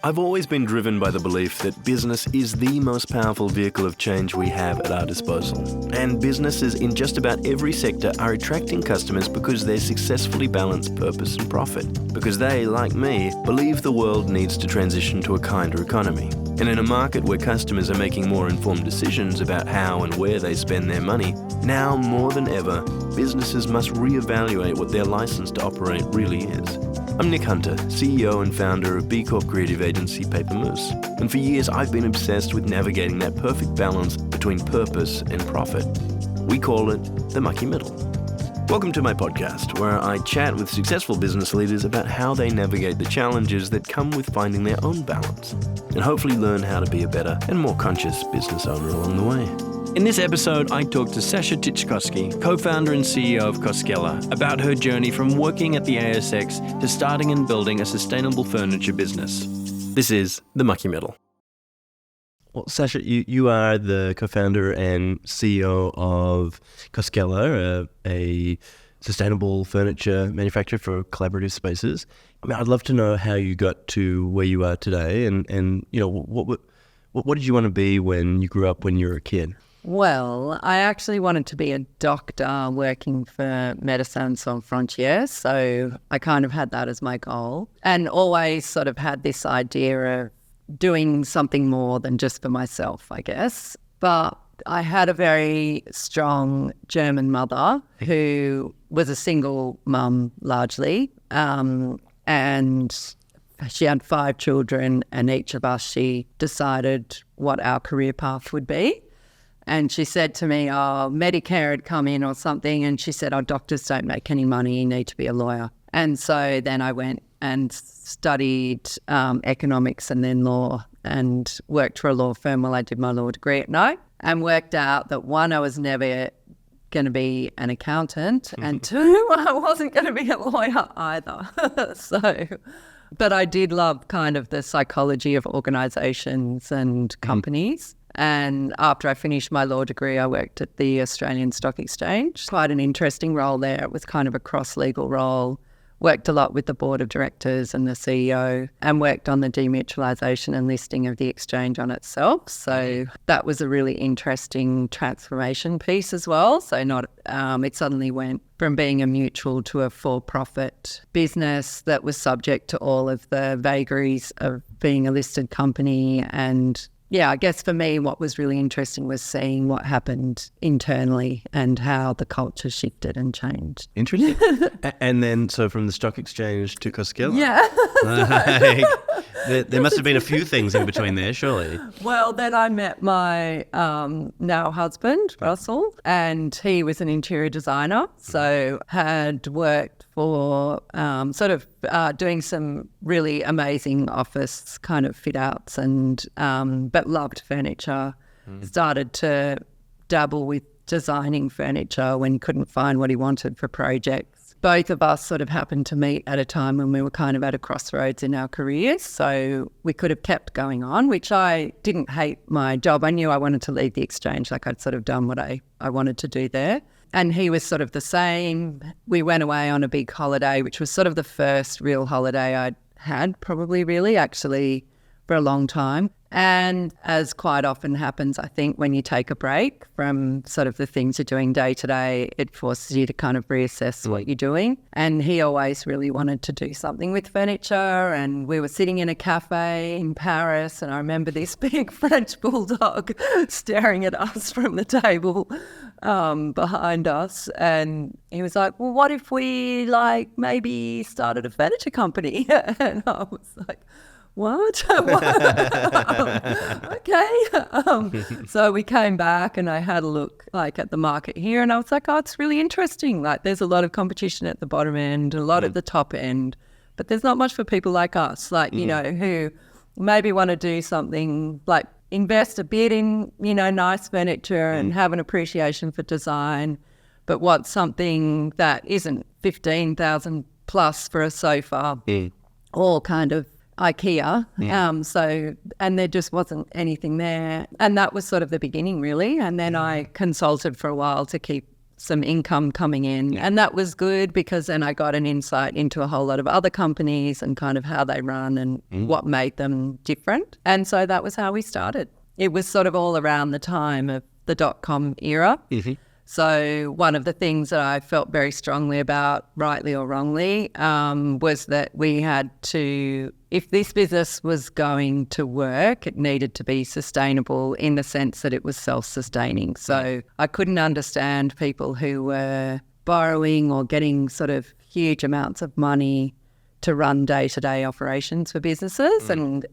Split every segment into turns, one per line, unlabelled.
I've always been driven by the belief that business is the most powerful vehicle of change we have at our disposal. And businesses in just about every sector are attracting customers because they successfully balance purpose and profit. Because they, like me, believe the world needs to transition to a kinder economy. And in a market where customers are making more informed decisions about how and where they spend their money, now more than ever, businesses must reevaluate what their license to operate really is. I'm Nick Hunter, CEO and founder of B Corp creative agency Paper Moose. And for years, I've been obsessed with navigating that perfect balance between purpose and profit. We call it the mucky middle. Welcome to my podcast, where I chat with successful business leaders about how they navigate the challenges that come with finding their own balance, and hopefully learn how to be a better and more conscious business owner along the way. In this episode, I talked to Sasha Titchkosky, co-founder and CEO of Koskela, about her journey from working at the ASX to starting and building a sustainable furniture business. This is The Mucky Middle. Well, Sasha, you are the co-founder and CEO of Koskela, a sustainable furniture manufacturer for collaborative spaces. I mean, I'd love to know how you got to where you are today, and you know, what did you want to be when you grew up when you were a kid?
Well, I actually wanted to be a doctor working for Médecins Sans Frontières, so I kind of had that as my goal and always sort of had this idea of doing something more than just for myself, I guess. But I had a very strong German mother who was a single mum largely, and she had 5 children, and each of us, she decided what our career path would be. And she said to me, Medicare had come in or something, and she said, doctors don't make any money, you need to be a lawyer. And so then I went and studied economics and then law, and worked for a law firm while I did my law degree at night, and worked out that 1, I was never going to be an accountant, and 2, I wasn't going to be a lawyer either. But I did love kind of the psychology of organisations and companies. And after I finished my law degree, I worked at the Australian Stock Exchange. Quite an interesting role there. It was kind of a cross-legal role. Worked a lot with the board of directors and the CEO, and worked on the demutualisation and listing of the exchange on itself. So that was a really interesting transformation piece as well. So it suddenly went from being a mutual to a for-profit business that was subject to all of the vagaries of being a listed company. And yeah, I guess for me, what was really interesting was seeing what happened internally and how the culture shifted and changed.
Interesting. And then, so from the stock exchange to Koskela?
Yeah.
There must have been a few things in between there, surely.
Well, then I met my now husband, Russell, and he was an interior designer, so had worked for doing some really amazing office kind of fit outs, and but loved furniture. Started to dabble with designing furniture when he couldn't find what he wanted for projects. Both of us sort of happened to meet at a time when we were kind of at a crossroads in our careers, so we could have kept going on, which I didn't hate my job. I knew I wanted to leave the exchange, like I'd sort of done what I wanted to do there. And he was sort of the same. We went away on a big holiday, which was sort of the first real holiday I'd had, probably really, actually, for a long time. And as quite often happens, I think, when you take a break from sort of the things you're doing day to day, it forces you to kind of reassess what you're doing. And he always really wanted to do something with furniture. And we were sitting in a cafe in Paris, and I remember this big French bulldog staring at us from the table behind us. And he was like, well, what if we maybe started a furniture company? And I was like, what? Okay. So we came back, and I had a look at the market here, and I was like, it's really interesting. There's a lot of competition at the bottom end, a lot at the top end, but there's not much for people like us, who maybe want to do something like invest a bit in, nice furniture and have an appreciation for design, but want something that isn't 15,000 plus for a sofa or kind of IKEA. And there just wasn't anything there. And that was sort of the beginning, really. And then I consulted for a while to keep some income coming in. And that was good because then I got an insight into a whole lot of other companies and kind of how they run and what made them different. And so that was how we started. It was sort of all around the time of the .com era. So one of the things that I felt very strongly about, rightly or wrongly, was that we had to, if this business was going to work, it needed to be sustainable in the sense that it was self-sustaining. So I couldn't understand people who were borrowing or getting sort of huge amounts of money to run day-to-day operations for businesses, and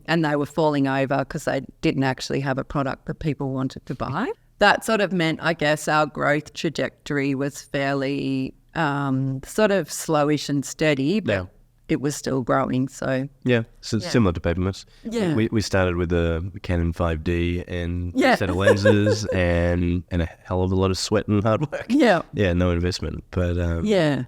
they were falling over because they didn't actually have a product that people wanted to buy. That sort of meant, I guess, our growth trajectory was fairly sort of slowish and steady, but it was still growing. So
similar to Papermas. We started with a Canon 5D and a set of lenses and a hell of a lot of sweat and hard work. No investment, but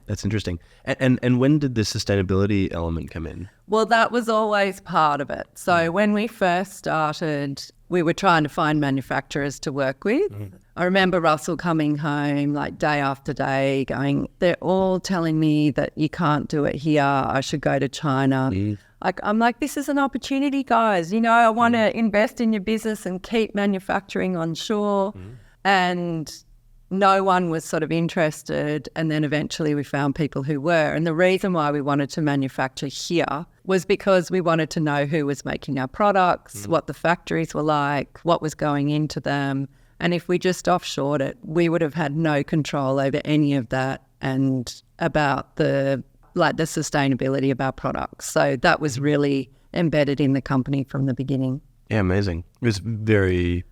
that's interesting. And when did the sustainability element come in?
Well, that was always part of it. So when we first started, we were trying to find manufacturers to work with. I remember Russell coming home like day after day going, they're all telling me that you can't do it here. I should go to China. I'm like, this is an opportunity, guys. You know, I want to invest in your business and keep manufacturing onshore. And no one was sort of interested. And then eventually we found people who were. And the reason why we wanted to manufacture here was because we wanted to know who was making our products, what the factories were like, what was going into them. And if we just offshored it, we would have had no control over any of that and about the sustainability of our products. So that was really embedded in the company from the beginning.
Yeah, amazing. It was very,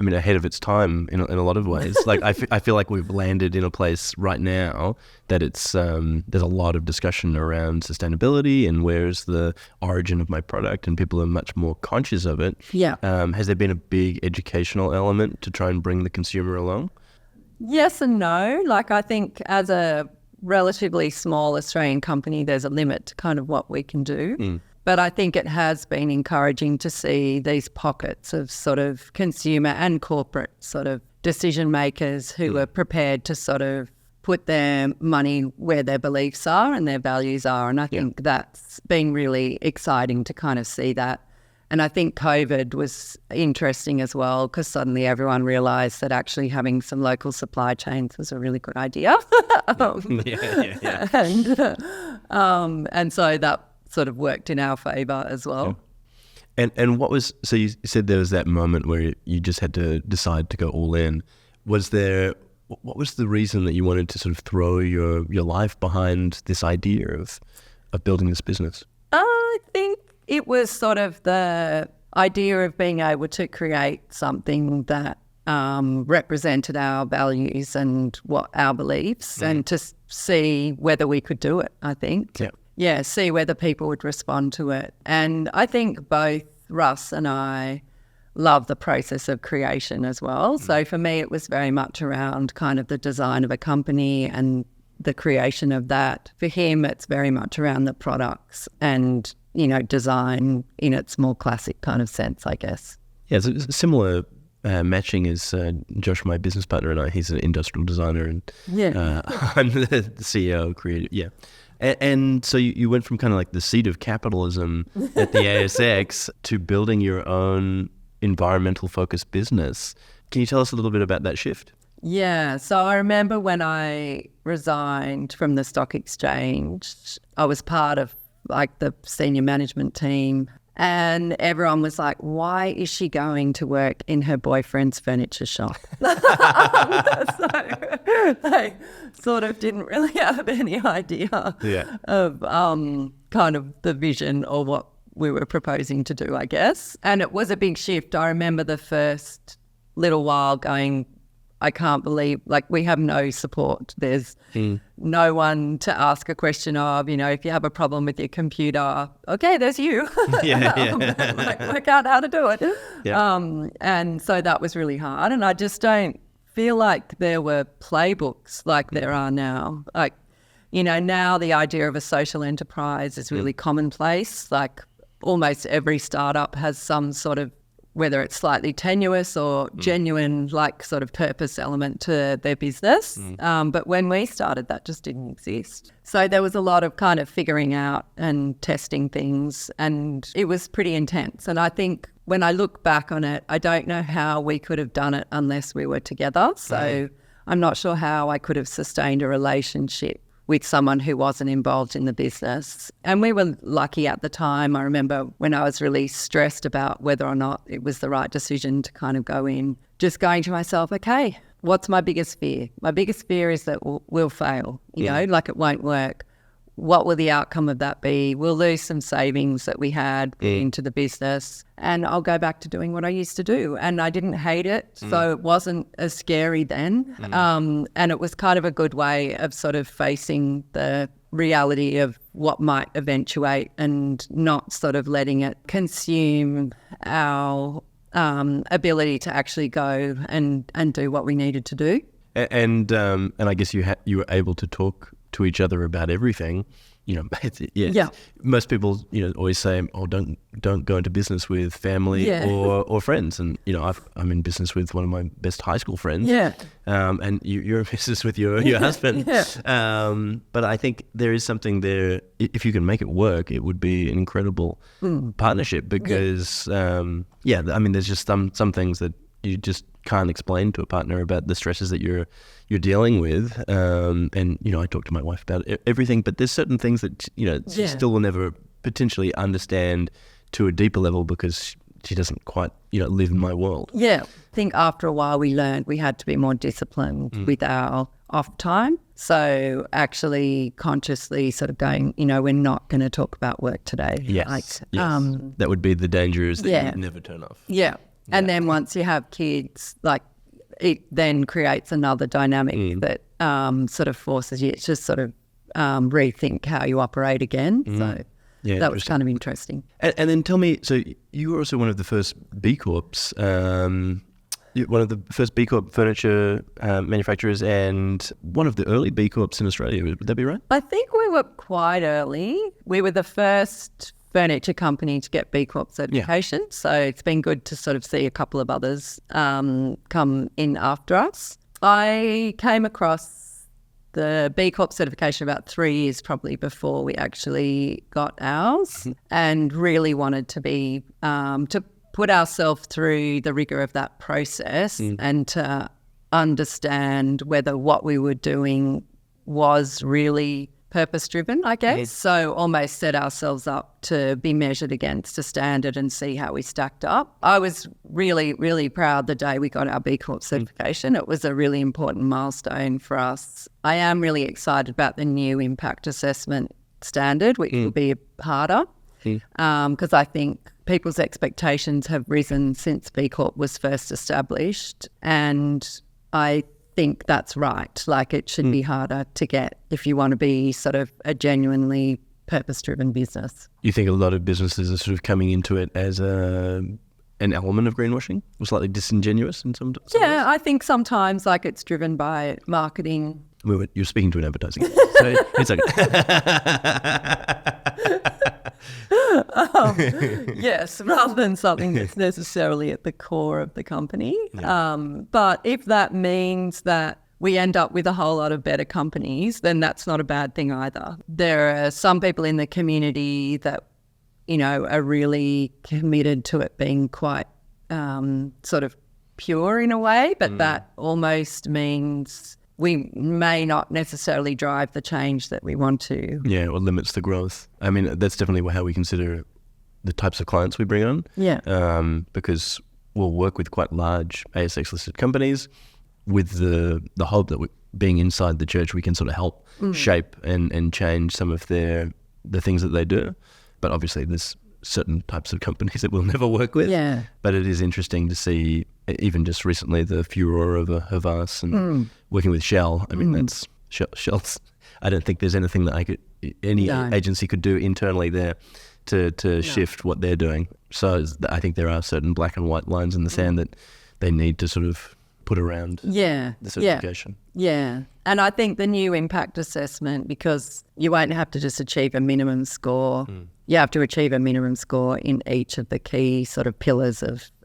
ahead of its time in a lot of ways. Like I feel like we've landed in a place right now that it's there's a lot of discussion around sustainability and where's the origin of my product, and people are much more conscious of it. Has there been a big educational element to try and bring the consumer along?
Yes and no. Like I think as a relatively small Australian company, there's a limit to kind of what we can do. But I think it has been encouraging to see these pockets of sort of consumer and corporate sort of decision makers who are prepared to sort of put their money where their beliefs are and their values are. And I think that's been really exciting to kind of see that. And I think COVID was interesting as well because suddenly everyone realised that actually having some local supply chains was a really good idea. And so that sort of worked in our favour as well.
And what was, so you said there was that moment where you just had to decide to go all in. What was the reason that you wanted to sort of throw your life behind this idea of building this business?
I think it was sort of the idea of being able to create something that represented our values and what our beliefs and to see whether we could do it, I think. See whether people would respond to it. And I think both Russ and I love the process of creation as well. So for me, it was very much around kind of the design of a company and the creation of that. For him, it's very much around the products and, you know, design in its more classic kind of sense, I guess.
Yeah, it's a similar matching as Josh, my business partner, and I. He's an industrial designer and I'm the CEO, creative, And so you went from kind of like the seat of capitalism at the ASX to building your own environmental focused business. Can you tell us a little bit about that shift?
Yeah, so I remember when I resigned from the stock exchange, I was part of like the senior management team and everyone was like, why is she going to work in her boyfriend's furniture shop? So they sort of didn't really have any idea of kind of the vision or what we were proposing to do, I guess. And it was a big shift. I remember the first little while going, I can't believe, like, we have no support. There's no one to ask a question of, you know, if you have a problem with your computer, okay, there's you. Like, work out how to do it. And so that was really hard. And I just don't feel like there were playbooks like there are now. Like, you know, now the idea of a social enterprise is really commonplace. Like almost every startup has some sort of whether it's slightly tenuous or genuine, like sort of purpose element to their business. But when we started, that just didn't exist. So there was a lot of kind of figuring out and testing things, and it was pretty intense. And I think when I look back on it, I don't know how we could have done it unless we were together. So I'm not sure how I could have sustained a relationship with someone who wasn't involved in the business. And we were lucky at the time. I remember when I was really stressed about whether or not it was the right decision to kind of go in, just going to myself, okay, what's my biggest fear? My biggest fear is that we'll fail, you know, like it won't work. What will the outcome of that be? We'll lose some savings that we had into the business, and I'll go back to doing what I used to do. And I didn't hate it, so it wasn't as scary then. And it was kind of a good way of sort of facing the reality of what might eventuate and not sort of letting it consume our ability to actually go and do what we needed to do.
And I guess you were able to talk to each other about everything. You know, most people, you know, always say, "Oh, don't go into business with family or friends." And you know, I'm in business with one of my best high school friends. And you're in business with your husband. But I think there is something there. If you can make it work, it would be an incredible partnership. Because I mean, there's just some things that you just can't explain to a partner about the stresses that you're dealing with. And, you know, I talk to my wife about everything, but there's certain things that, you know, she still will never potentially understand to a deeper level because she doesn't quite, you know, live in my world.
Yeah. I think after a while we learned we had to be more disciplined with our off time. So actually consciously sort of going, you know, we're not going to talk about work today.
Yes. That would be the danger, is that you never turn off.
And then once you have kids, like, it then creates another dynamic that sort of forces you to just sort of rethink how you operate again. So that was kind of interesting.
And then tell me, so you were also one of the first B Corps, one of the first B Corp furniture manufacturers, and one of the early B Corps in Australia. Would that be right?
I think we were quite early. We were the first furniture company to get B Corp certification. So it's been good to sort of see a couple of others come in after us. I came across the B Corp certification about 3 years probably before we actually got ours, and really wanted to be to put ourselves through the rigor of that process and to understand whether what we were doing was really purpose-driven, I guess. So almost set ourselves up to be measured against a standard and see how we stacked up. I was really, really proud the day we got our B Corp certification. It was a really important milestone for us. I am really excited about the new impact assessment standard, which will be harder because I think people's expectations have risen since B Corp was first established, and I think that's right. Like, it should be harder to get if you want to be sort of a genuinely purpose-driven business.
You think a lot of businesses are sort of coming into it as an element of greenwashing, or slightly disingenuous in some ways?
I think sometimes, like, it's driven by marketing.
You're speaking to an advertising, so it's okay.
Yes, rather than something that's necessarily at the core of the company. But if that means that we end up with a whole lot of better companies, then that's not a bad thing either. There are some people in the community that, you know, are really committed to it being quite sort of pure in a way, but that almost means we may not necessarily drive the change that we want to.
Yeah, or limits the growth. I mean, that's definitely how we consider the types of clients we bring on. Because we'll work with quite large ASX-listed companies with the hope that being inside the church, we can sort of help shape and change some of the things that they do. But obviously, there's certain types of companies that we'll never work with. But it is interesting to see, even just recently, the furor of Havas and working with Shell. I mean, that's Shell's. I don't think there's anything that any agency could do internally there to shift what they're doing. So I think there are certain black and white lines in the sand that they need to sort of put around the certification.
And I think the new impact assessment, because you won't have to just achieve a minimum score, you have to achieve a minimum score in each of the key sort of pillars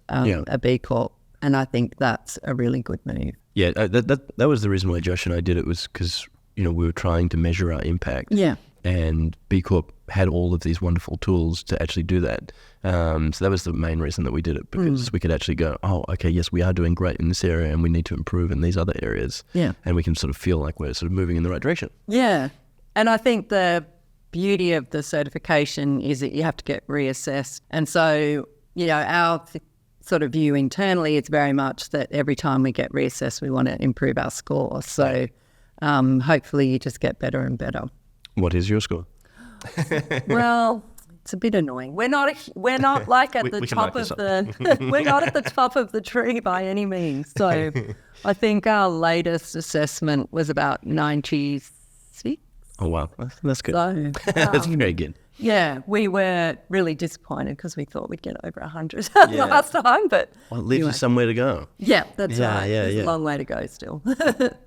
a B Corp. And I think that's a really good move.
Yeah, that was the reason why Josh and I did it, was because, we were trying to measure our impact.
Yeah.
And B Corp had all of these wonderful tools to actually do that. So that was the main reason that we did it, because we could actually go, oh, okay, yes, we are doing great in this area and we need to improve in these other areas.
Yeah.
And we can sort of feel like we're sort of moving in the right direction.
Yeah. And I think the beauty of the certification is that you have to get reassessed. And so, our sort of view internally, it's very much that every time we get reassessed, we want to improve our score. So hopefully you just get better and better.
What is your score?
Well, it's a bit annoying. We're not like at the top of we're not at the top of the tree by any means. So I think our latest assessment was about 96.
Oh wow, that's good.
So,
that's very good.
Yeah, we were really disappointed because we thought we'd get over 100 last time, but
well, it leaves you somewhere to go.
Yeah, that's right.
Yeah,
There's a long way to go still.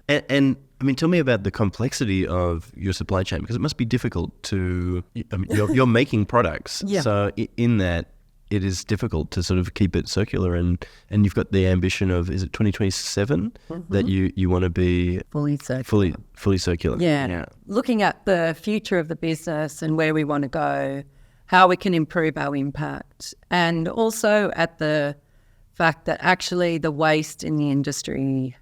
And I mean, tell me about the complexity of your supply chain, because it must be difficult to. I mean, you're making products, so in that, it is difficult to sort of keep it circular, and you've got the ambition of, is it 2027 that you want to be
fully circular?
Fully circular.
Yeah. Looking at the future of the business and where we want to go, how we can improve our impact, and also at the fact that actually the waste in the industry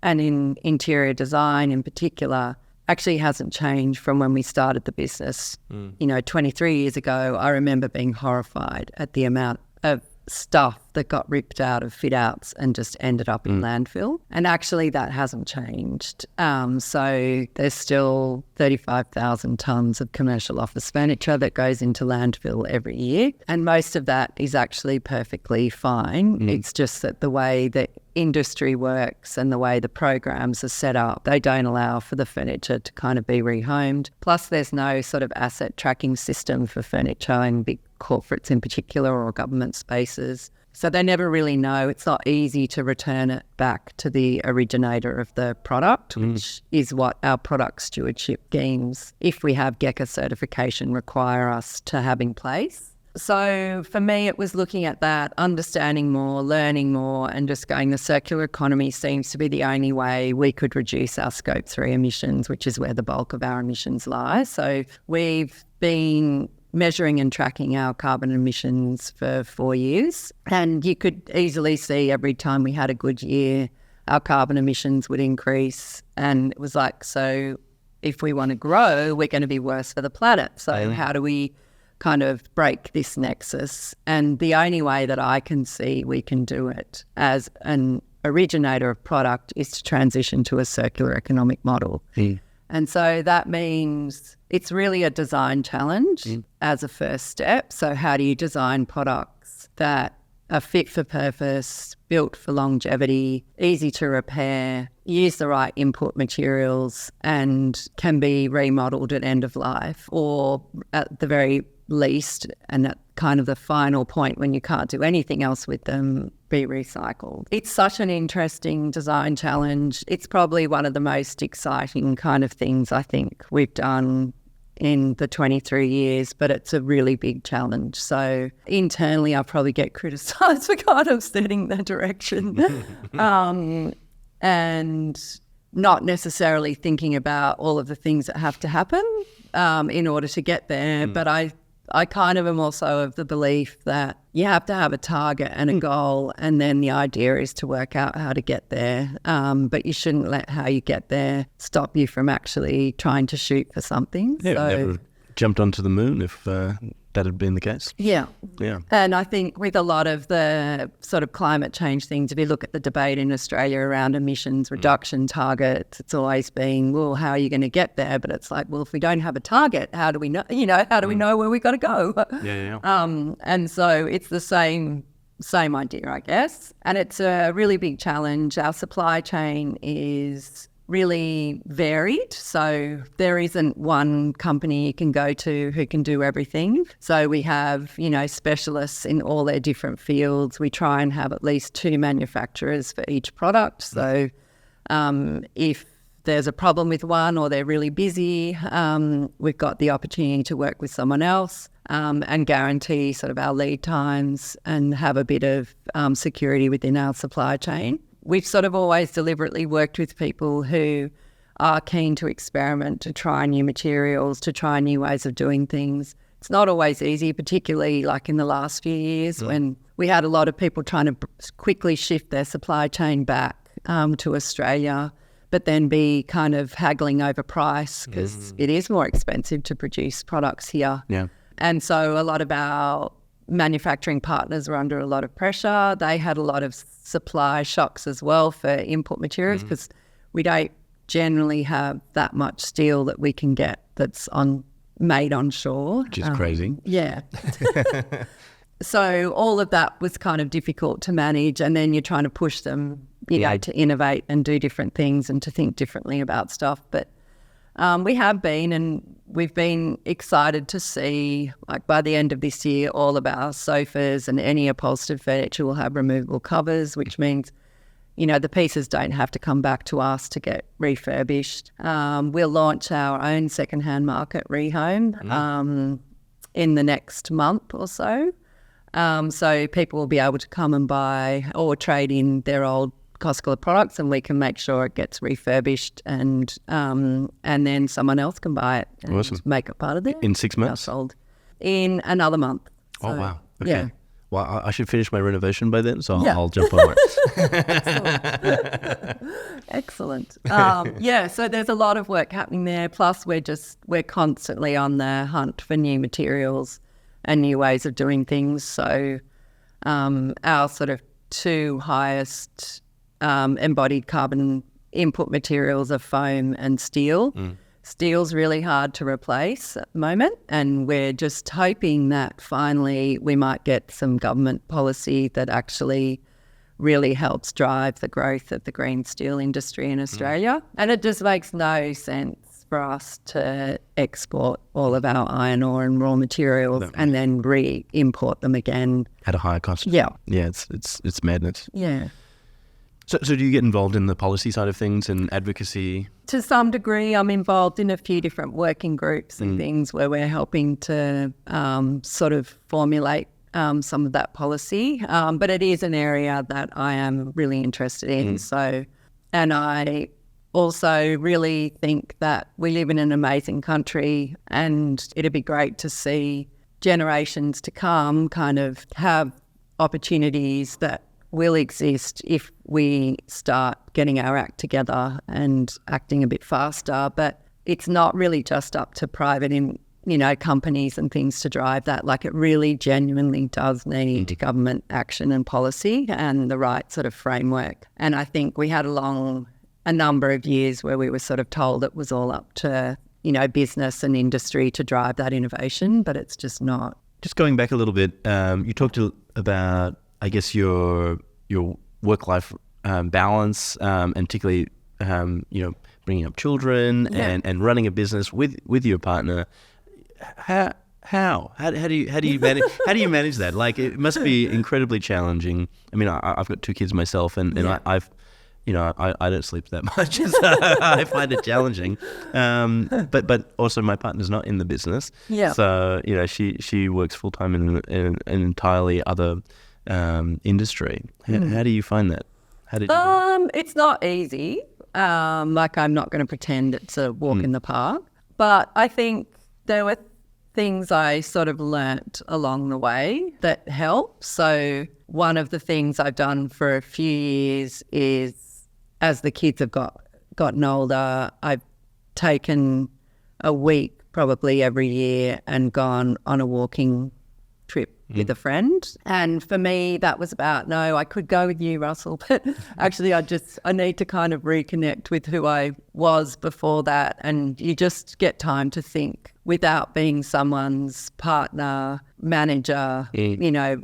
and in interior design in particular actually hasn't changed from when we started the business. 23 years ago, I remember being horrified at the amount of stuff that got ripped out of fit outs and just ended up in landfill. And actually that hasn't changed. So there's still 35,000 tonnes of commercial office furniture that goes into landfill every year. And most of that is actually perfectly fine. It's just that the way that industry works and the way the programs are set up, they don't allow for the furniture to kind of be rehomed. Plus there's no sort of asset tracking system for furniture in big corporates in particular, or government spaces. So they never really know. It's not easy to return it back to the originator of the product, which is what our product stewardship schemes, if we have GECA certification, require us to have in place. So for me, it was looking at that, understanding more, learning more, and just going, the circular economy seems to be the only way we could reduce our Scope 3 emissions, which is where the bulk of our emissions lie. So we've been measuring and tracking our carbon emissions for 4 years. And you could easily see every time we had a good year, our carbon emissions would increase. And it was like, so if we want to grow, we're going to be worse for the planet. So how do we kind of break this nexus? And the only way that I can see we can do it as an originator of product is to transition to a circular economic model. And so that means it's really a design challenge as a first step. So how do you design products that are fit for purpose, built for longevity, easy to repair, use the right input materials, and can be remodeled at end of life, or at the very least, and at kind of the final point when you can't do anything else with them, be recycled. It's such an interesting design challenge. It's probably one of the most exciting kind of things I think we've done in the 23 years, but it's a really big challenge. So internally, I probably get criticised for kind of setting the direction and not necessarily thinking about all of the things that have to happen in order to get there. But I kind of am also of the belief that you have to have a target and a goal, and then the idea is to work out how to get there. But you shouldn't let how you get there stop you from actually trying to shoot for something.
Yeah, never jumped onto the moon if that had been the case.
Yeah.
Yeah.
And I think with a lot of the sort of climate change things, if you look at the debate in Australia around emissions reduction targets, it's always been, well, how are you going to get there? But it's like, well, if we don't have a target, how do we know, how do we know where we got to go? And so it's the same idea, I guess. And it's a really big challenge. Our supply chain is really varied. So there isn't one company you can go to who can do everything. So we have, specialists in all their different fields. We try and have at least 2 manufacturers for each product. So if there's a problem with one or they're really busy, we've got the opportunity to work with someone else. and guarantee sort of our lead times and have a bit of security within our supply chain. We've sort of always deliberately worked with people who are keen to experiment, to try new materials, to try new ways of doing things. It's not always easy, particularly like in the last few years when we had a lot of people trying to quickly shift their supply chain back to Australia, but then be kind of haggling over price because it is more expensive to produce products here.
Yeah.
And so a lot of our manufacturing partners were under a lot of pressure. They had a lot of supply shocks as well for input materials because we don't generally have that much steel that we can get that's made onshore.
Which is crazy.
Yeah. So all of that was kind of difficult to manage, and then you're trying to push them, to innovate and do different things and to think differently about stuff. But we've been excited to see, like by the end of this year, all of our sofas and any upholstered furniture will have removable covers, which means, the pieces don't have to come back to us to get refurbished. We'll launch our own secondhand market, Rehome, in the next month or so. So people will be able to come and buy or trade in their old Koskela products, and we can make sure it gets refurbished and then someone else can buy it and make it part of their
in 6 months?
household. In another month. So,
oh, wow. Okay.
Yeah.
Well, I should finish my renovation by then, so I'll jump on it.
Excellent. So there's a lot of work happening there. Plus, we're constantly on the hunt for new materials and new ways of doing things. So our sort of two highest embodied carbon input materials are foam and steel. Steel's really hard to replace at the moment, and we're just hoping that finally we might get some government policy that actually really helps drive the growth of the green steel industry in Australia. And it just makes no sense for us to export all of our iron ore and raw materials and then re-import them again
at a higher cost.
Yeah.
Yeah, it's madness.
Yeah.
So do you get involved in the policy side of things and advocacy?
To some degree, I'm involved in a few different working groups and things where we're helping to sort of formulate some of that policy. But it is an area that I am really interested in. So, and I also really think that we live in an amazing country, and it'd be great to see generations to come kind of have opportunities that will exist if we start getting our act together and acting a bit faster. But it's not really just up to private, companies and things to drive that. Like, it really genuinely does need government action and policy and the right sort of framework. And I think we had a number of years where we were sort of told it was all up to, business and industry to drive that innovation, but it's just not.
Just going back a little bit, you talked about, I guess, your work-life balance, and particularly, bringing up children and running a business with your partner. How do you manage that? Like, it must be incredibly challenging. I mean, I've got 2 kids myself, and I've I don't sleep that much, so I find it challenging. But also my partner's not in the business, so she works full time in an entirely other industry. How do you find that?
It's not easy. Like, I'm not going to pretend it's a walk in the park, but I think there were things I sort of learnt along the way that help. So one of the things I've done for a few years is, as the kids have gotten older, I've taken a week probably every year and gone on a walking trip with a friend. And for me, that was about, no, I could go with you, Russell, but actually I need to kind of reconnect with who I was before that. And you just get time to think without being someone's partner, manager,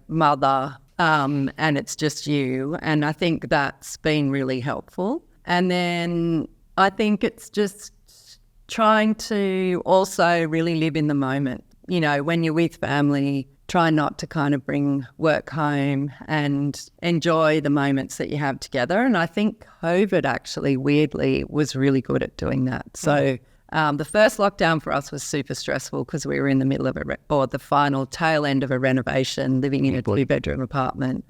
mother, and it's just you. And I think that's been really helpful. And then I think it's just trying to also really live in the moment. When you're with family, try not to kind of bring work home and enjoy the moments that you have together. And I think COVID actually, weirdly, was really good at doing that. So The first lockdown for us was super stressful because we were in the middle of the final tail end of a renovation, living in a 2-bedroom apartment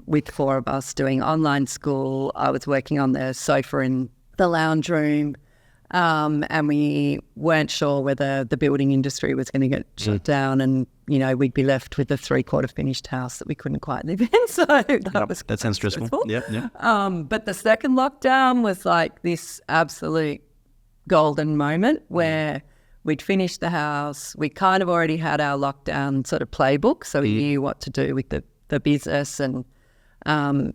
with 4 of us doing online school. I was working on the sofa in the lounge room. And we weren't sure whether the building industry was going to get shut down, and we'd be left with a 3/4 finished house that we couldn't quite live in. So that
sounds stressful. Yeah.
But the second lockdown was like this absolute golden moment where we'd finished the house. We kind of already had our lockdown sort of playbook, so we knew what to do with the business and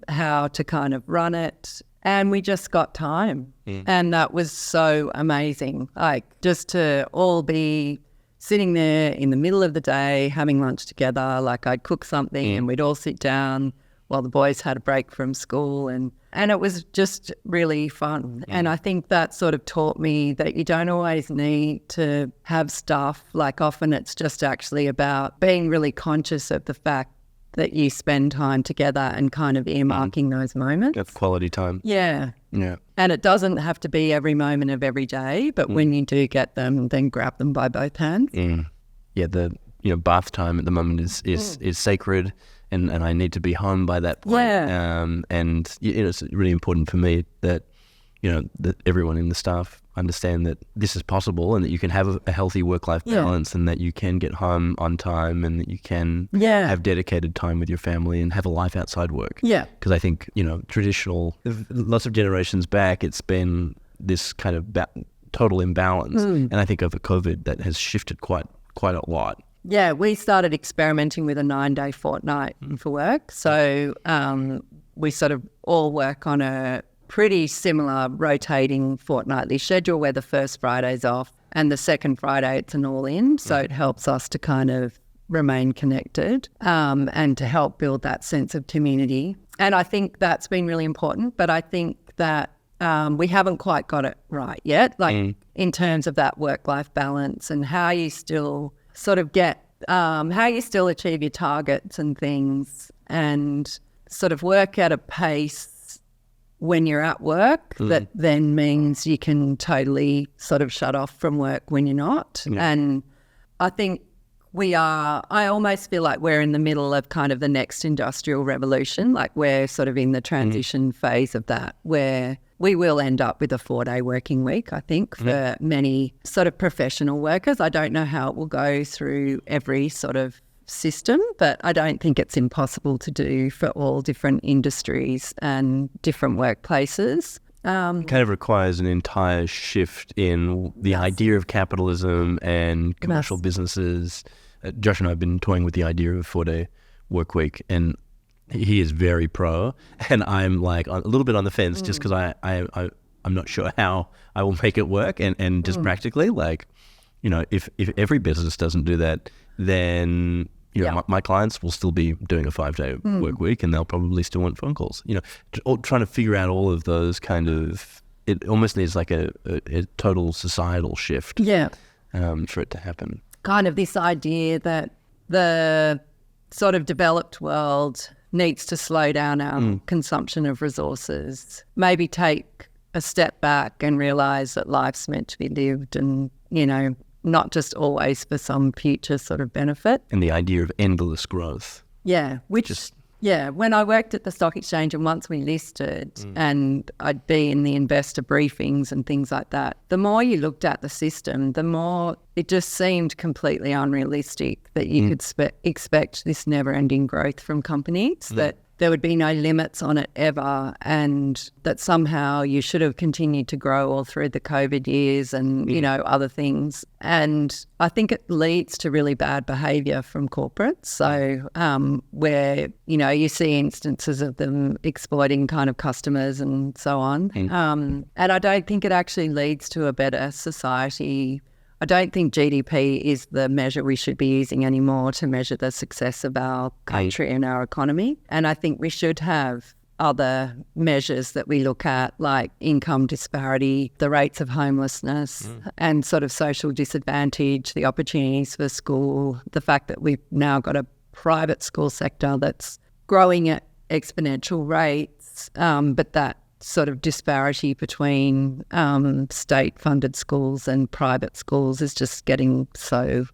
how to kind of run it. And we just got time. And that was so amazing. Like, just to all be sitting there in the middle of the day, having lunch together. Like, I'd cook something and we'd all sit down while the boys had a break from school. And it was just really fun. And I think that sort of taught me that you don't always need to have stuff. Like, often it's just actually about being really conscious of the fact that you spend time together and kind of earmarking those moments.
That's quality time.
Yeah. And it doesn't have to be every moment of every day, but when you do get them, then grab them by both hands.
Yeah, the bath time at the moment is sacred, and I need to be home by that point. And it's really important for me that that everyone in the staff understand that this is possible and that you can have a healthy work-life balance and that you can get home on time and that you can have dedicated time with your family and have a life outside work.
Yeah.
Because I think, traditional, lots of generations back, it's been this kind of total imbalance. And I think over COVID, that has shifted quite a lot.
Yeah, we started experimenting with a 9-day fortnight for work. So we sort of all work on a pretty similar rotating fortnightly schedule where the first Friday's off and the second Friday it's an all-in. So it helps us to kind of remain connected and to help build that sense of community. And I think that's been really important, but I think that we haven't quite got it right yet, like in terms of that work-life balance and how you still sort of how you still achieve your targets and things and sort of work at a pace when you're at work that then means you can totally sort of shut off from work when you're not. And I think I almost feel like we're in the middle of kind of the next industrial revolution, like we're sort of in the transition phase of that, where we will end up with a 4-day working week, I think, for many sort of professional workers. I don't know how it will go through every sort of system, but I don't think it's impossible to do for all different industries and different workplaces.
It kind of requires an entire shift in the idea of capitalism and commercial businesses. Josh and I have been toying with the idea of a 4-day work week, and he is very pro, and I'm like a little bit on the fence just because I'm not sure how I will make it work, and just practically, like, if every business doesn't do that, then my clients will still be doing a 5-day work week, and they'll probably still want phone calls. Trying to figure out all of those kind of, it almost needs like a total societal shift. For it to happen.
Kind of this idea that the sort of developed world needs to slow down our consumption of resources, maybe take a step back and realise that life's meant to be lived and, not just always for some future sort of benefit.
And the idea of endless growth.
Yeah, when I worked at the stock exchange and once we listed and I'd be in the investor briefings and things like that, the more you looked at the system, the more it just seemed completely unrealistic that you could expect this never-ending growth from companies, that there would be no limits on it ever, and that somehow you should have continued to grow all through the COVID years and, other things. And I think it leads to really bad behaviour from corporates. So where, you see instances of them exploiting kind of customers and so on. And I don't think it actually leads to a better society. I don't think GDP is the measure we should be using anymore to measure the success of our country and our economy. And I think we should have other measures that we look at, like income disparity, the rates of homelessness and sort of social disadvantage, the opportunities for school, the fact that we've now got a private school sector that's growing at exponential rates, but that sort of disparity between state-funded schools and private schools is just getting so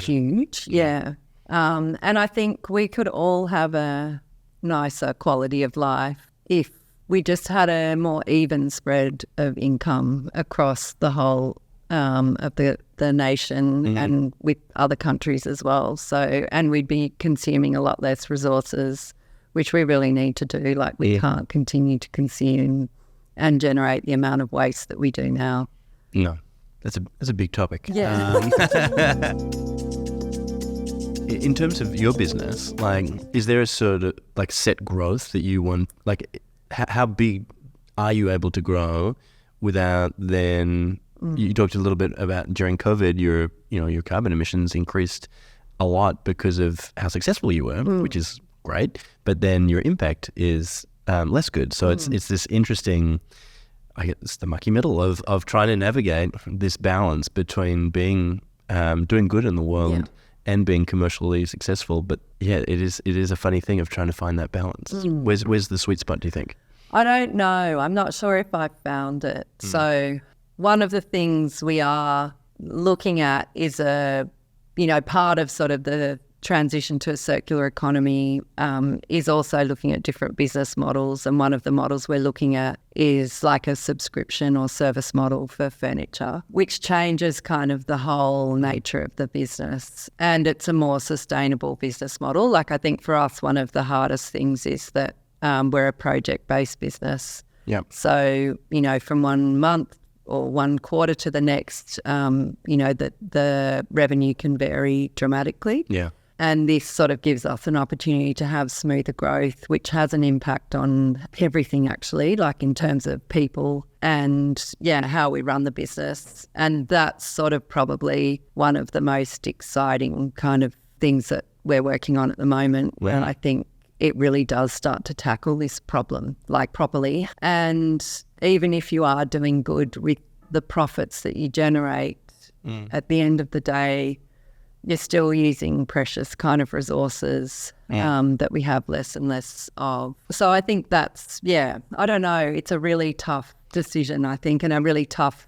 huge. Yeah. And I think we could all have a nicer quality of life if we just had a more even spread of income across the whole of the nation and with other countries as well. So, and we'd be consuming a lot less resources, which we really need to do. Like we can't continue to consume and generate the amount of waste that we do now.
No, that's a big topic.
Yeah.
In terms of your business, like, is there a sort of like set growth that you want? Like, how big are you able to grow without then? You talked a little bit about during COVID, your carbon emissions increased a lot because of how successful you were, which is great. But then your impact is less good. So it's this interesting, I guess, the mucky middle of trying to navigate this balance between being doing good in the world and being commercially successful. But yeah, it is a funny thing of trying to find that balance. Where's the sweet spot, do you think?
I don't know. I'm not sure if I found it. So one of the things we are looking at is part of sort of the transition to a circular economy is also looking at different business models. And one of the models we're looking at is like a subscription or service model for furniture, which changes kind of the whole nature of the business. And it's a more sustainable business model. Like I think for us, one of the hardest things is that we're a project-based business.
Yeah.
So, from 1 month or 1 quarter to the next, the revenue can vary dramatically.
Yeah.
And this sort of gives us an opportunity to have smoother growth, which has an impact on everything actually, like in terms of people and, how we run the business. And that's sort of probably one of the most exciting kind of things that we're working on at the moment.
Wow.
And I think it really does start to tackle this problem like properly. And even if you are doing good with the profits that you generate, at the end of the day, you're still using precious kind of resources that we have less and less of. So I think that's, I don't know. It's a really tough decision, I think, and a really tough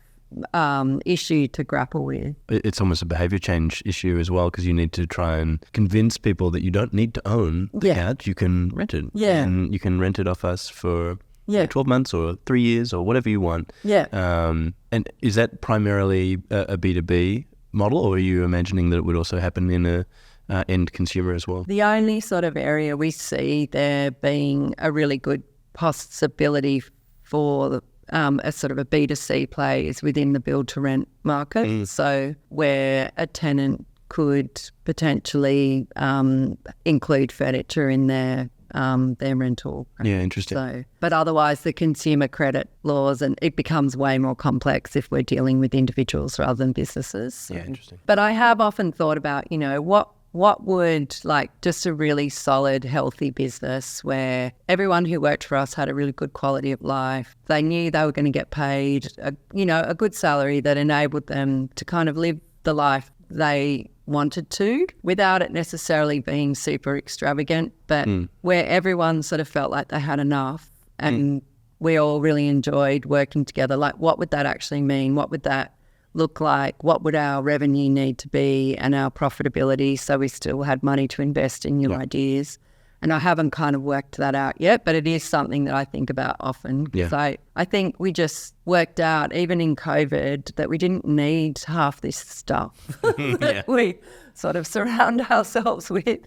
issue to grapple with.
It's almost a behaviour change issue as well, because you need to try and convince people that you don't need to own the couch. You can rent it.
Yeah.
And you can rent it off us for 12 months or 3 years or whatever you want.
Yeah.
And is that primarily a B2B model, or are you imagining that it would also happen in a end consumer as well?
The only sort of area we see there being a really good possibility for a sort of a B2C play is within the build-to-rent market. So where a tenant could potentially include furniture in their rental.
Yeah, interesting.
So, but otherwise the consumer credit laws, and it becomes way more complex if we're dealing with individuals rather than businesses. So.
Yeah, interesting.
But I have often thought about, what would like just a really solid, healthy business where everyone who worked for us had a really good quality of life. They knew they were going to get paid, a good salary that enabled them to kind of live the life they wanted to without it necessarily being super extravagant, but where everyone sort of felt like they had enough and we all really enjoyed working together. Like, what would that actually mean? What would that look like? What would our revenue need to be and our profitability so we still had money to invest in new ideas? And I haven't kind of worked that out yet, but it is something that I think about often. Because I think we just worked out, even in COVID, that we didn't need half this stuff that we sort of surround ourselves with.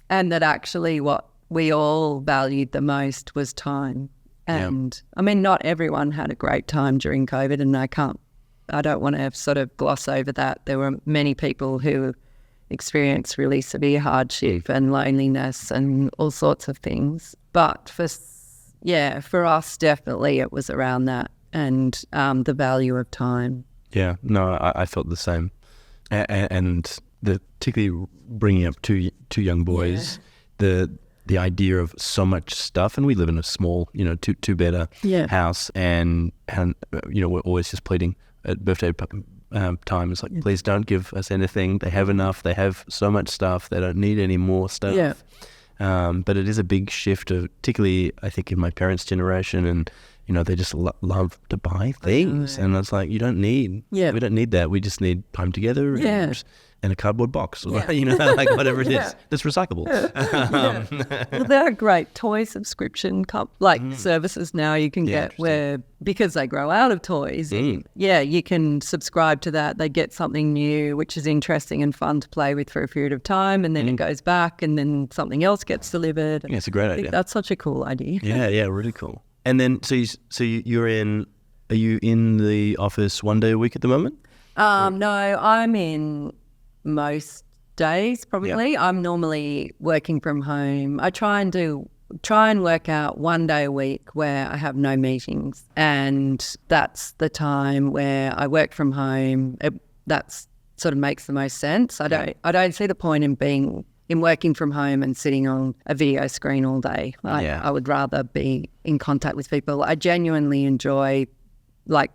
And that actually what we all valued the most was time. And I mean, not everyone had a great time during COVID, and I don't want to sort of gloss over that. There were many people who experienced really severe hardship and loneliness and all sorts of things. But for us, definitely it was around that and the value of time.
Yeah, no, I felt the same. And particularly bringing up two young boys, the idea of so much stuff, and we live in a small, two-bedder house, and we're always just pleading at birthday time. It's like, please don't give us anything. They have enough. They have so much stuff. They don't need any more stuff. But it is a big shift, particularly I think in my parents' generation, and they just love to buy things, and it's like we don't need that. We just need time together and a cardboard box, or, like whatever it is that's recyclable.
Well, there are great toy subscription services now you can get where, because they grow out of toys, you can subscribe to that. They get something new, which is interesting and fun to play with for a period of time, and then it goes back, and then something else gets delivered.
Yeah, it's a great idea.
That's such a cool idea.
Yeah, really cool. And then, are you in the office one day a week at the moment?
No, I'm in most days probably. I'm normally working from home. I try and work out one day a week where I have no meetings, and that's the time where I work from home. That sort of makes the most sense. I don't see the point in working from home and sitting on a video screen all day. I would rather be in contact with people. I genuinely enjoy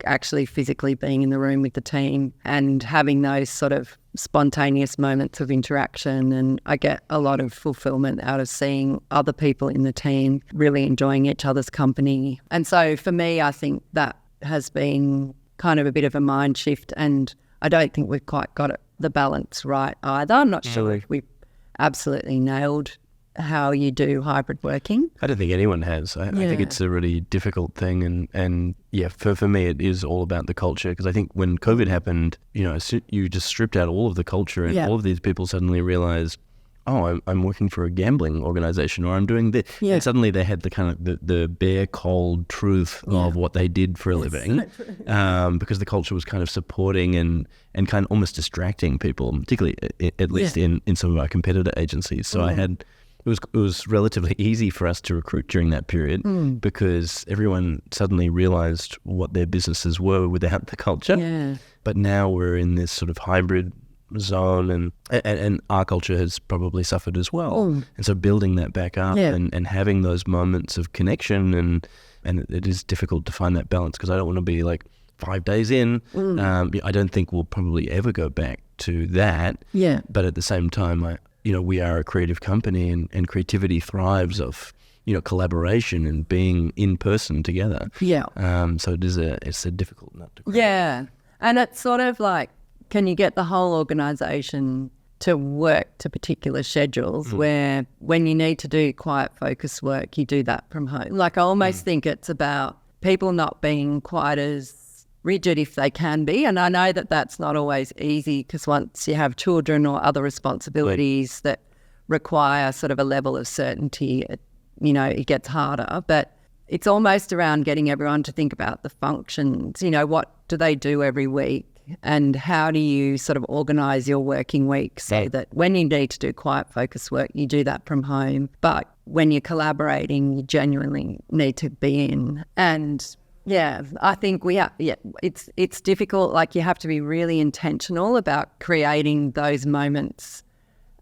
actually physically being in the room with the team and having those sort of spontaneous moments of interaction, and I get a lot of fulfillment out of seeing other people in the team really enjoying each other's company. And so for me, I think that has been kind of a bit of a mind shift, and I don't think we've quite got the balance right either. I'm not sure if we've absolutely nailed how you do hybrid working.
I don't think anyone has. I think it's a really difficult thing, and for me it is all about the culture, because I think when COVID happened, you just stripped out all of the culture, and all of these people suddenly realized, oh, I'm working for a gambling organization, or I'm doing this. Yeah. And suddenly they had the kind of the bare cold truth of what they did for a living, because the culture was kind of supporting and kind of almost distracting people, particularly at least in some of our competitor agencies. So it was relatively easy for us to recruit during that period, because everyone suddenly realized what their businesses were without the culture. Yeah. But now we're in this sort of hybrid zone, and our culture has probably suffered as well. And so building that back up and having those moments of connection, and it is difficult to find that balance, because I don't want to be like 5 days in. I don't think we'll probably ever go back to that. Yeah. But at the same time, we are a creative company, and creativity thrives off collaboration and being in person together. Yeah. So it's a difficult nut to crack.
Yeah. And it's sort of like, can you get the whole organisation to work to particular schedules where when you need to do quiet focus work, you do that from home? I almost think it's about people not being quite as rigid if they can be. And I know that that's not always easy, because once you have children or other responsibilities that require sort of a level of certainty, it gets harder. But it's almost around getting everyone to think about the functions. What do they do every week? And how do you sort of organise your working week so that when you need to do quiet focus work, you do that from home. But when you're collaborating, you genuinely need to be in. And I think it's difficult. You have to be really intentional about creating those moments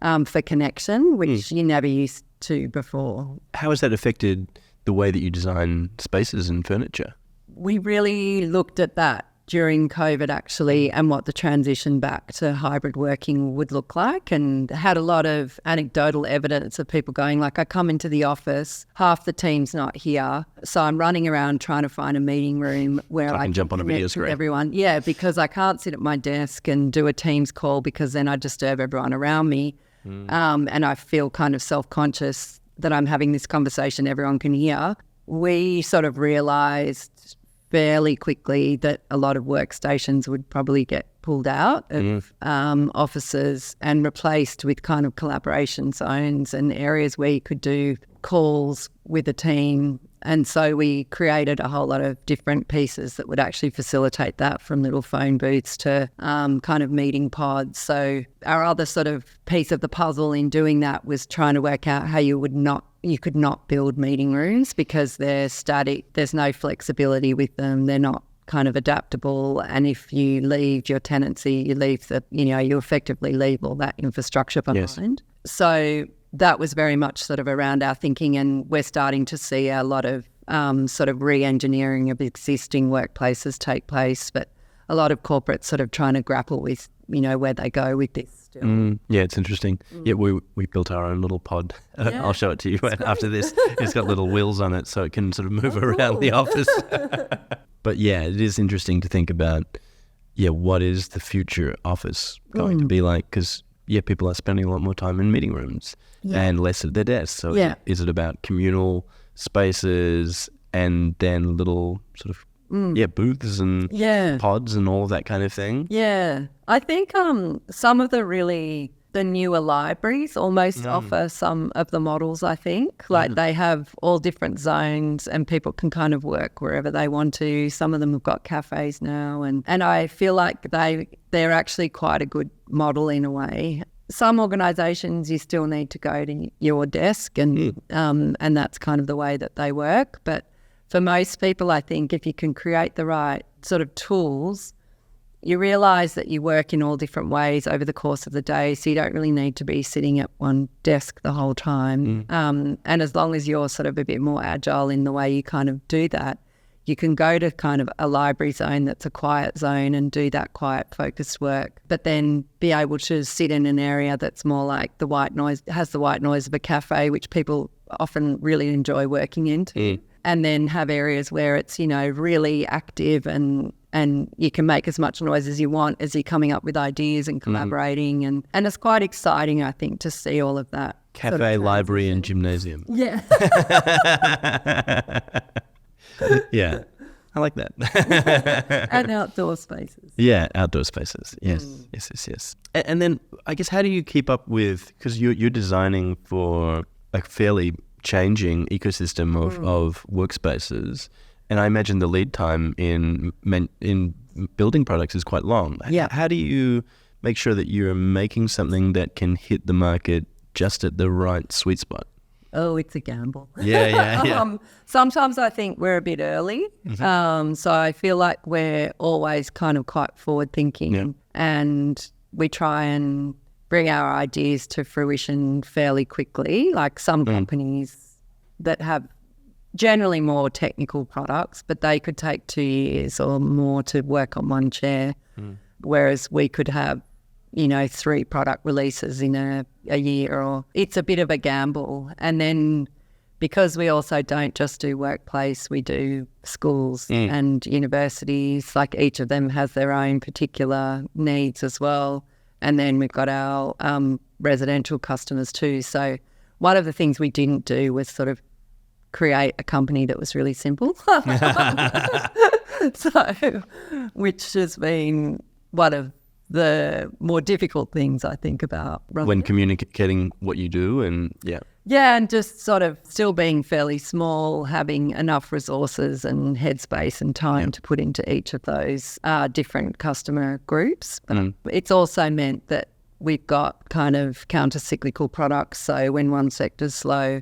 for connection, which you never used to before.
How has that affected the way that you design spaces and furniture?
We really looked at that during COVID actually, and what the transition back to hybrid working would look like, and had a lot of anecdotal evidence of people going I come into the office, half the team's not here, so I'm running around trying to find a meeting room where I can
jump on a video screen.
Everyone, because I can't sit at my desk and do a Teams call, because then I disturb everyone around me, and I feel kind of self-conscious that I'm having this conversation everyone can hear. We sort of realised fairly quickly that a lot of workstations would probably get pulled out of offices and replaced with kind of collaboration zones and areas where you could do calls with a team. And so we created a whole lot of different pieces that would actually facilitate that, from little phone booths to kind of meeting pods. So our other sort of piece of the puzzle in doing that was trying to work out how you could not build meeting rooms, because they're static. There's no flexibility with them. They're not kind of adaptable. And if you leave your tenancy, you leave you effectively leave all that infrastructure behind. Yes. So that was very much sort of around our thinking, and we're starting to see a lot of sort of re-engineering of existing workplaces take place, but a lot of corporates sort of trying to grapple with, where they go with this. still.
Yeah, it's interesting. Yeah, we built our own little pod. I'll show it to you after this. It's got little wheels on it so it can sort of move around the office. But yeah, it is interesting to think about, what is the future office going to be like? Because, people are spending a lot more time in meeting rooms and less at their desks. So is it about communal spaces and then little sort of booths and pods and all of that kind of thing?
Yeah. I think some of the newer libraries almost offer some of the models, I think. Like they have all different zones and people can kind of work wherever they want to. Some of them have got cafes now and I feel like they're actually quite a good model in a way. Some organisations you still need to go to your desk and that's kind of the way that they work. But for most people, I think if you can create the right sort of tools, you realise that you work in all different ways over the course of the day, so you don't really need to be sitting at one desk the whole time. And as long as you're sort of a bit more agile in the way you kind of do that, you can go to kind of a library zone that's a quiet zone and do that quiet focused work, but then be able to sit in an area that's more like has the white noise of a cafe, which people often really enjoy working into. And then have areas where it's, really active and you can make as much noise as you want as you're coming up with ideas and collaborating. And it's quite exciting, I think, to see all of that.
Cafe,
sort of
library and gymnasium.
Yeah.
Yeah. I like that.
And outdoor spaces.
Yeah, outdoor spaces. Yes. And then I guess how do you keep up with, because you're designing for a fairly changing ecosystem of workspaces, and I imagine the lead time in building products is quite long.
Yeah.
How do you make sure that you're making something that can hit the market just at the right sweet spot?
Oh, it's a gamble.
Yeah.
Sometimes I think we're a bit early. So I feel like we're always kind of quite forward thinking and we try and bring our ideas to fruition fairly quickly, like some companies that have generally more technical products, but they could take 2 years or more to work on one chair, whereas we could have, 3 product releases in a year, or it's a bit of a gamble. And then because we also don't just do workplace, we do schools and universities, like each of them has their own particular needs as well. And then we've got our residential customers too. So one of the things we didn't do was sort of create a company that was really simple. So, which has been one of the more difficult things I think about
when communicating what you do and
and just sort of still being fairly small, having enough resources and headspace and time to put into each of those different customer groups. But it's also meant that we've got kind of counter-cyclical products. So when one sector's slow,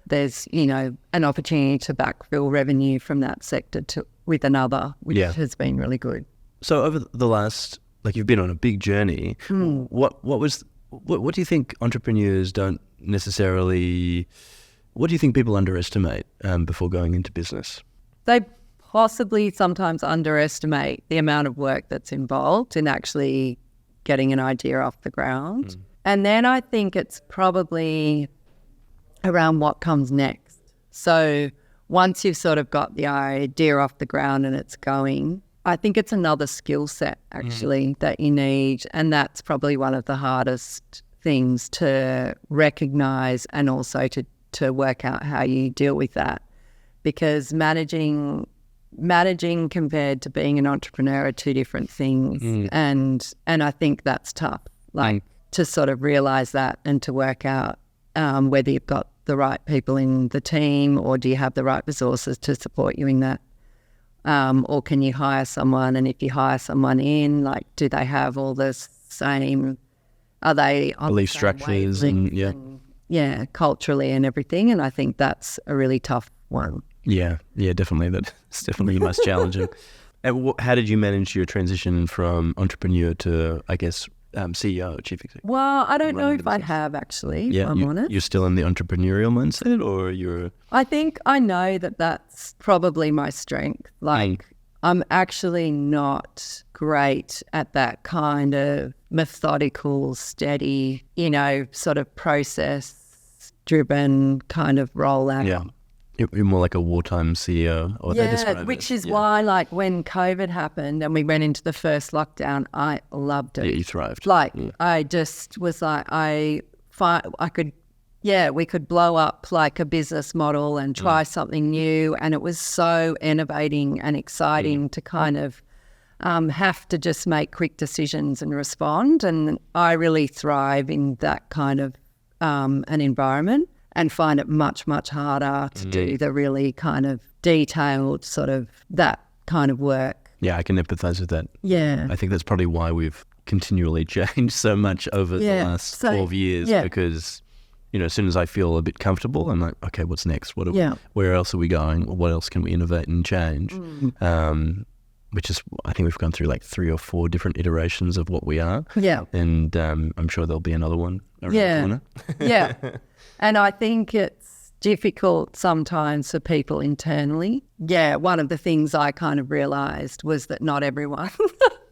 there's, an opportunity to backfill revenue from that sector with another, which has been really good.
So over the last, you've been on a big journey. What do you think entrepreneurs don't necessarily, what do you think people underestimate before going into business?
They possibly sometimes underestimate the amount of work that's involved in actually getting an idea off the ground. And then I think it's probably around what comes next. So once you've sort of got the idea off the ground and it's going, I think it's another skill set actually that you need. And that's probably one of the hardest things to recognise and also to work out how you deal with that. Because managing compared to being an entrepreneur are two different things. And I think that's tough, to sort of realise that and to work out whether you've got the right people in the team or do you have the right resources to support you in that. Or can you hire someone? And if you hire someone in, do they have all the same, are they on
belief
the same
structures
and culturally and everything? And I think that's a really tough one.
Yeah, definitely. That's definitely the most challenging. And how did you manage your transition from entrepreneur to, I guess, CEO, chief executive?
Well, I don't know if I have actually, if I'm honest.
You're still in the entrepreneurial mindset, or you're...
I think I know that that's probably my strength. I'm actually not great at that kind of methodical, steady, sort of process-driven kind of rollout.
Yeah. You're more like a wartime CEO, or they describe it.
Which is why, like, when COVID happened and we went into the first lockdown, I loved it.
Yeah, you thrived.
Like, I just was like, we could blow up like a business model and try something new. And it was so innovating and exciting to kind of have to just make quick decisions and respond. And I really thrive in that kind of an environment, and find it much, much harder to do the really kind of detailed sort of that kind of work.
Yeah, I can empathize with that.
Yeah.
I think that's probably why we've continually changed so much over the last 12 years, because, as soon as I feel a bit comfortable, I'm like, okay, what's next? Where else are we going? What else can we innovate and change? Which is, I think we've gone through like 3 or 4 different iterations of what we are.
Yeah.
And I'm sure there'll be another one around the corner.
Yeah. And I think it's difficult sometimes for people internally. Yeah, one of the things I kind of realised was that not everyone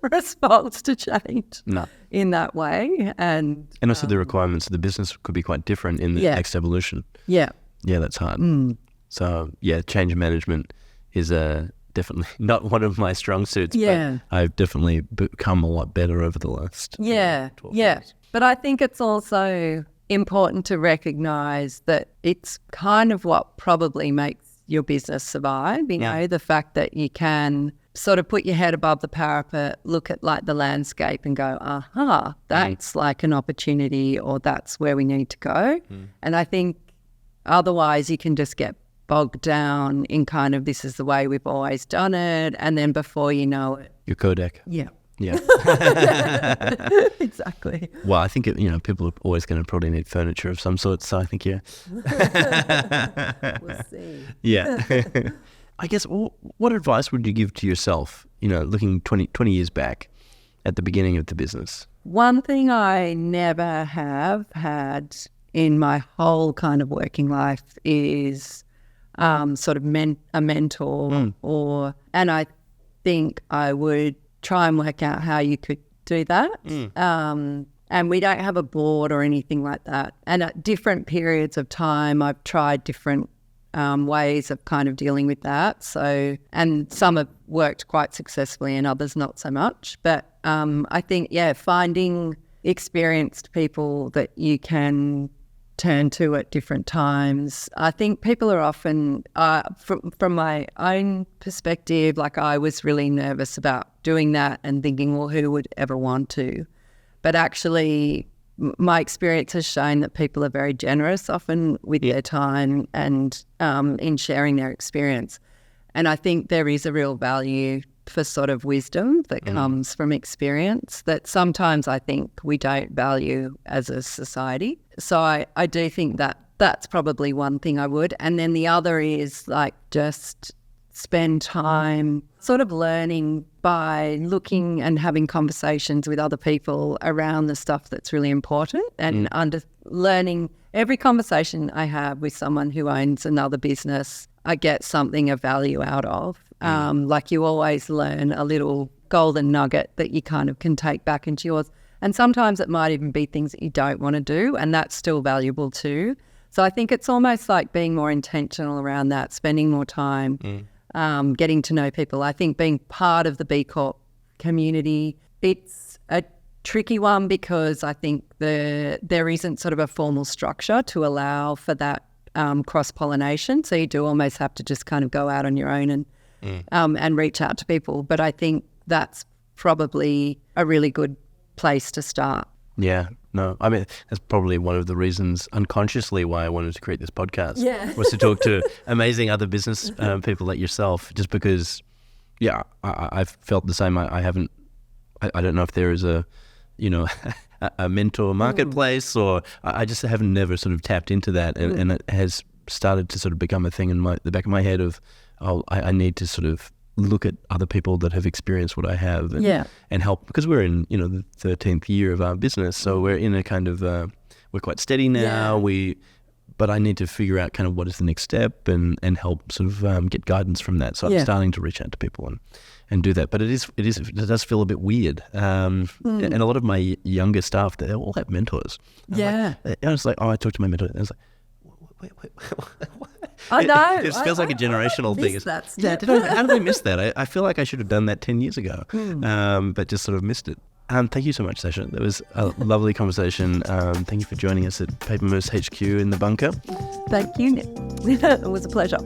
responds to change in that way. And
also the requirements of the business could be quite different in the next evolution.
Yeah.
Yeah, that's hard. So, change management is definitely not one of my strong suits, but I've definitely become a lot better over the last 12 years.
But I think it's also important to recognise that it's kind of what probably makes your business survive, the fact that you can sort of put your head above the parapet, look at like the landscape and go, aha, that's like an opportunity, or that's where we need to go. And I think otherwise you can just get bogged down in kind of, this is the way we've always done it, and then before you know it,
your Kodak.
Yeah. Exactly.
Well, I think people are always going to probably need furniture of some sort, so I think
We'll see.
Yeah. I guess, what advice would you give to yourself, looking 20 years back at the beginning of the business?
One thing I never have had in my whole kind of working life is sort of a mentor, and I think I would try and work out how you could do that. And we don't have a board or anything like that. And at different periods of time, I've tried different ways of kind of dealing with that. So, and some have worked quite successfully and others not so much. But I think, finding experienced people that you can turn to at different times. I think people are often, from my own perspective, like I was really nervous about doing that and thinking, well, who would ever want to? But actually, my experience has shown that people are very generous often with their time and in sharing their experience. And I think there is a real value for sort of wisdom that comes from experience that sometimes I think we don't value as a society. So I do think that that's probably one thing I would. And then the other is like just spend time sort of learning by looking and having conversations with other people around the stuff that's really important, and learning every conversation I have with someone who owns another business, I get something of value out of. Like you always learn a little golden nugget that you kind of can take back into yours. And sometimes it might even be things that you don't want to do, and that's still valuable too. So I think it's almost like being more intentional around that, spending more time, getting to know people. I think being part of the B Corp community, it's a tricky one because I think there isn't sort of a formal structure to allow for that cross-pollination. So you do almost have to just kind of go out on your own and reach out to people. But I think that's probably a really good place to start.
Yeah, no, I mean, that's probably one of the reasons unconsciously why I wanted to create this podcast, was to talk to amazing other business people like yourself, just because, I've felt the same. I don't know if there is a mentor marketplace, or I just haven't never sort of tapped into that, and it has started to sort of become a thing in the back of my head of, I need to sort of look at other people that have experienced what I have and help, because we're in the 13th year of our business, so we're in a kind of we're quite steady now. We but I need to figure out kind of what is the next step and help sort of get guidance from that. So I'm starting to reach out to people and do that. But it does feel a bit weird. And a lot of my younger staff, they all have mentors. I was like, I talked to my mentor. And I was like, wait.
I know.
It feels like a generational thing. How did I miss that? I feel like I should have done that 10 years ago, but just sort of missed it. Thank you so much, Sasha. That was a lovely conversation. Thank you for joining us at Paper Moose HQ in the bunker.
Thank you, Nick. It was a pleasure.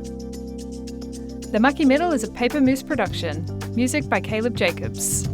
The Mucky Middle is a Paper Moose production. Music by Caleb Jacobs.